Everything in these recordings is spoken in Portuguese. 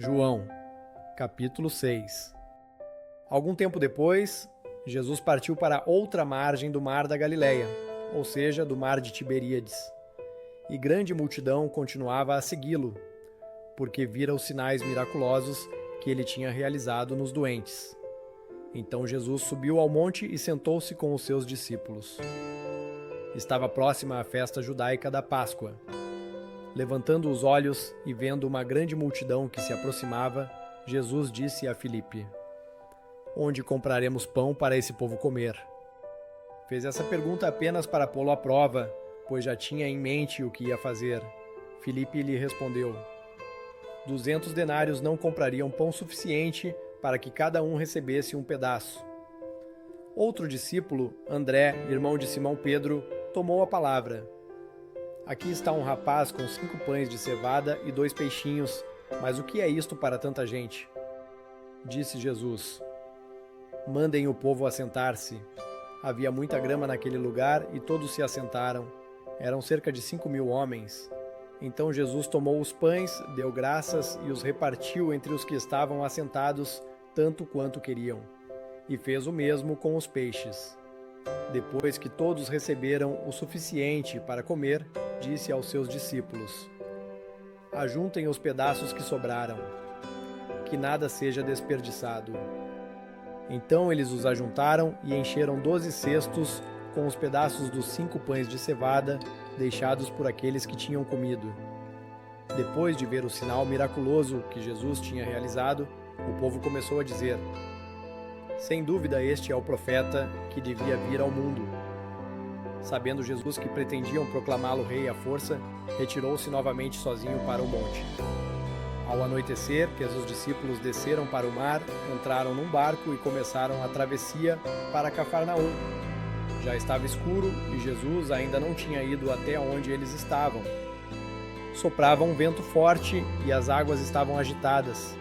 João, capítulo 6. Algum tempo depois, Jesus partiu para outra margem do mar da Galileia, ou seja, do mar de Tiberíades. E grande multidão continuava a segui-lo, porque vira os sinais miraculosos que ele tinha realizado nos doentes. Então Jesus subiu ao monte e sentou-se com os seus discípulos. Estava próxima a festa judaica da Páscoa. Levantando os olhos e vendo uma grande multidão que se aproximava, Jesus disse a Filipe: "Onde compraremos pão para esse povo comer?" Fez essa pergunta apenas para pô-lo à prova, pois já tinha em mente o que ia fazer. Filipe lhe respondeu: 200 denários não comprariam pão suficiente para que cada um recebesse um pedaço. Outro discípulo, André, irmão de Simão Pedro, tomou a palavra. "Aqui está um rapaz com 5 pães de cevada e 2 peixinhos, mas o que é isto para tanta gente?" Disse Jesus: "Mandem o povo assentar-se." Havia muita grama naquele lugar e todos se assentaram. Eram cerca de 5.000 homens. Então Jesus tomou os pães, deu graças e os repartiu entre os que estavam assentados, tanto quanto queriam. E fez o mesmo com os peixes. Depois que todos receberam o suficiente para comer, disse aos seus discípulos: "Ajuntem os pedaços que sobraram, que nada seja desperdiçado." Então eles os ajuntaram e encheram 12 cestos com os pedaços dos 5 pães de cevada, deixados por aqueles que tinham comido. Depois de ver o sinal miraculoso que Jesus tinha realizado, o povo começou a dizer: "Sem dúvida este é o profeta que devia vir ao mundo." Sabendo Jesus que pretendiam proclamá-lo rei à força, retirou-se novamente sozinho para o monte. Ao anoitecer, que os discípulos desceram para o mar, entraram num barco e começaram a travessia para Cafarnaum. Já estava escuro e Jesus ainda não tinha ido até onde eles estavam. Soprava um vento forte e as águas estavam agitadas.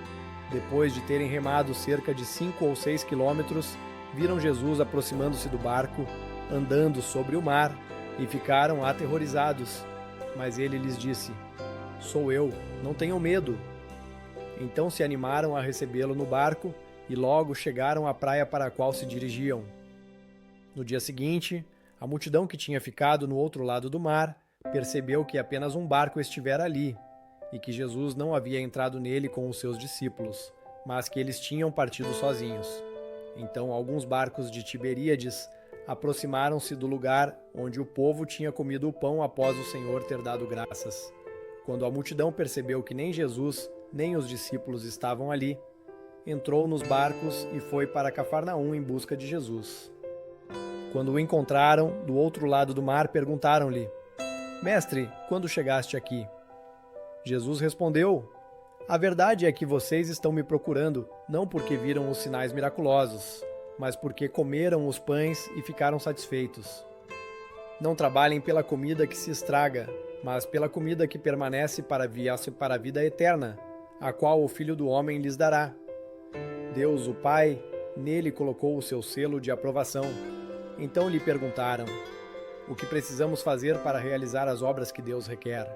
Depois de terem remado cerca de 5 ou 6 quilômetros, viram Jesus aproximando-se do barco, andando sobre o mar, e ficaram aterrorizados. Mas ele lhes disse: "Sou eu, não tenham medo." Então se animaram a recebê-lo no barco e logo chegaram à praia para a qual se dirigiam. No dia seguinte, a multidão que tinha ficado no outro lado do mar percebeu que apenas um barco estivera ali e que Jesus não havia entrado nele com os seus discípulos, mas que eles tinham partido sozinhos. Então alguns barcos de Tiberíades aproximaram-se do lugar onde o povo tinha comido o pão após o Senhor ter dado graças. Quando a multidão percebeu que nem Jesus nem os discípulos estavam ali, entrou nos barcos e foi para Cafarnaum em busca de Jesus. Quando o encontraram, do outro lado do mar, perguntaram-lhe: "Mestre, quando chegaste aqui?" Jesus respondeu: "A verdade é que vocês estão me procurando, não porque viram os sinais miraculosos, mas porque comeram os pães e ficaram satisfeitos. Não trabalhem pela comida que se estraga, mas pela comida que permanece para a vida eterna, a qual o Filho do Homem lhes dará. Deus, o Pai, nele colocou o seu selo de aprovação." Então lhe perguntaram: "O que precisamos fazer para realizar as obras que Deus requer?"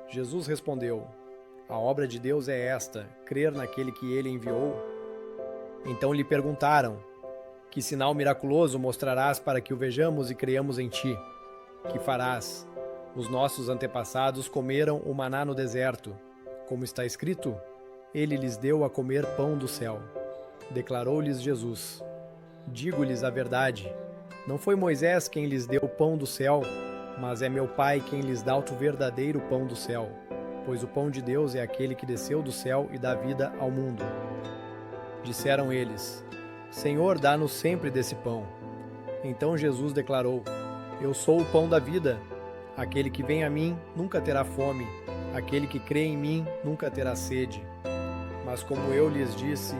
Jesus respondeu: "A obra de Deus é esta, crer naquele que ele enviou." Então lhe perguntaram: "Que sinal miraculoso mostrarás para que o vejamos e creiamos em ti? Que farás? Os nossos antepassados comeram o maná no deserto. Como está escrito, ele lhes deu a comer pão do céu." Declarou-lhes Jesus: "Digo-lhes a verdade, não foi Moisés quem lhes deu o pão do céu, mas é meu Pai quem lhes dá o verdadeiro pão do céu, pois o pão de Deus é aquele que desceu do céu e dá vida ao mundo." Disseram eles: "Senhor, dá-nos sempre desse pão." Então Jesus declarou: "Eu sou o pão da vida. Aquele que vem a mim nunca terá fome, aquele que crê em mim nunca terá sede. Mas como eu lhes disse,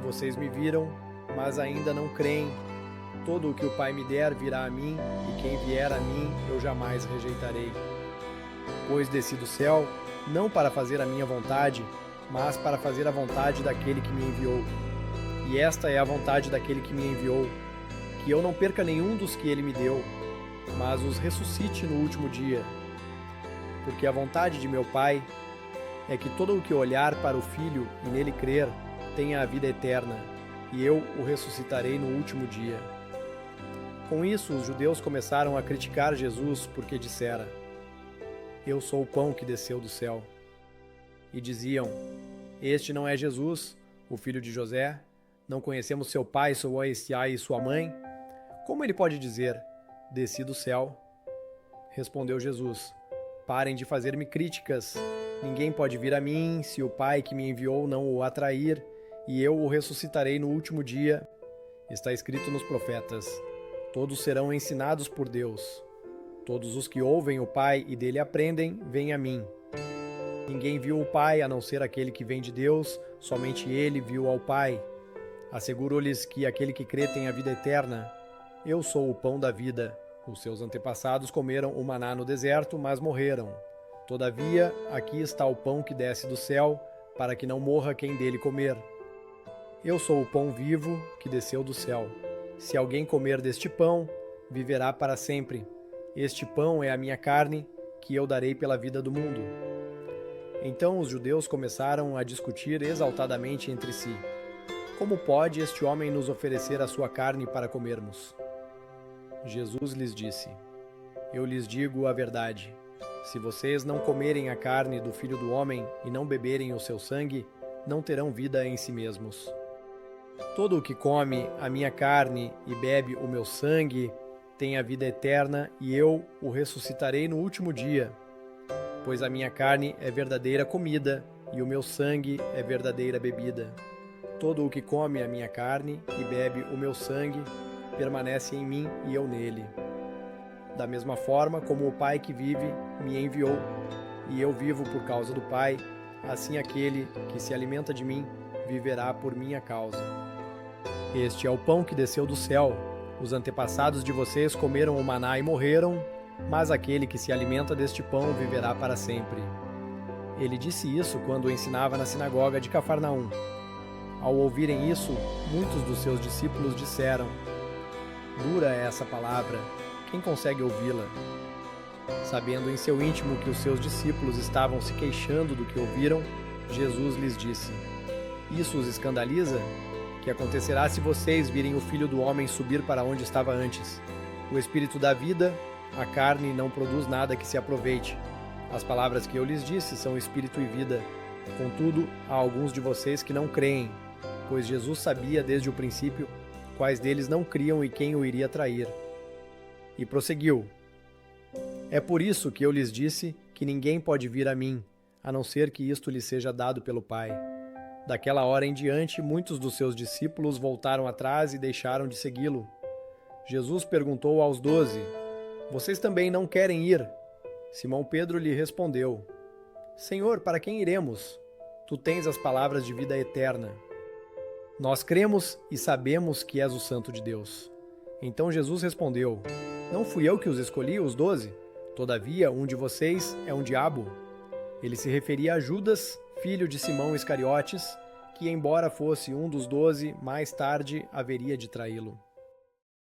vocês me viram, mas ainda não creem. Todo o que o Pai me der virá a mim, e quem vier a mim eu jamais rejeitarei. Pois desci do céu, não para fazer a minha vontade, mas para fazer a vontade daquele que me enviou. E esta é a vontade daquele que me enviou, que eu não perca nenhum dos que ele me deu, mas os ressuscite no último dia. Porque a vontade de meu Pai é que todo o que olhar para o Filho e nele crer tenha a vida eterna, e eu o ressuscitarei no último dia. Com isso, os judeus começaram a criticar Jesus porque dissera: Eu sou o pão que desceu do céu. E diziam: Este não é Jesus, o filho de José? Não conhecemos seu pai, sua e sua mãe? Como ele pode dizer: Desci do céu? Respondeu Jesus: Parem de fazer-me críticas. Ninguém pode vir a mim se o Pai que me enviou não o atrair, e eu o ressuscitarei no último dia. Está escrito nos profetas: Todos serão ensinados por Deus. Todos os que ouvem o Pai e dele aprendem, vêm a mim. Ninguém viu o Pai a não ser aquele que vem de Deus, somente ele viu ao Pai. Asseguro-lhes que aquele que crê tem a vida eterna. Eu sou o pão da vida. Os seus antepassados comeram o maná no deserto, mas morreram. Todavia, aqui está o pão que desce do céu, para que não morra quem dele comer. Eu sou o pão vivo que desceu do céu. Se alguém comer deste pão, viverá para sempre. Este pão é a minha carne, que eu darei pela vida do mundo. Então os judeus começaram a discutir exaltadamente entre si: Como pode este homem nos oferecer a sua carne para comermos? Jesus lhes disse: Eu lhes digo a verdade. Se vocês não comerem a carne do Filho do Homem e não beberem o seu sangue, não terão vida em si mesmos. Todo o que come a minha carne e bebe o meu sangue tem a vida eterna, e eu o ressuscitarei no último dia. Pois a minha carne é verdadeira comida e o meu sangue é verdadeira bebida. Todo o que come a minha carne e bebe o meu sangue permanece em mim e eu nele. Da mesma forma como o Pai que vive me enviou, e eu vivo por causa do Pai, assim aquele que se alimenta de mim viverá por minha causa. Este é o pão que desceu do céu. Os antepassados de vocês comeram o maná e morreram, mas aquele que se alimenta deste pão viverá para sempre. Ele disse isso quando ensinava na sinagoga de Cafarnaum. Ao ouvirem isso, muitos dos seus discípulos disseram: Dura é essa palavra, quem consegue ouvi-la? Sabendo em seu íntimo que os seus discípulos estavam se queixando do que ouviram, Jesus lhes disse: Isso os escandaliza? Que acontecerá se vocês virem o Filho do Homem subir para onde estava antes? O Espírito dá vida, a carne não produz nada que se aproveite. As palavras que eu lhes disse são espírito e vida. Contudo, há alguns de vocês que não creem, pois Jesus sabia desde o princípio quais deles não criam e quem o iria trair. E prosseguiu: É por isso que eu lhes disse que ninguém pode vir a mim, a não ser que isto lhe seja dado pelo Pai. Daquela hora em diante, muitos dos seus discípulos voltaram atrás e deixaram de segui-lo. Jesus perguntou aos 12: Vocês também não querem ir? Simão Pedro lhe respondeu: Senhor, para quem iremos? Tu tens as palavras de vida eterna. Nós cremos e sabemos que és o Santo de Deus. Então Jesus respondeu: Não fui eu que os escolhi, os 12? Todavia, um de vocês é um diabo. Ele se referia a Judas, filho de Simão Iscariotes, que, embora fosse um dos 12, mais tarde haveria de traí-lo.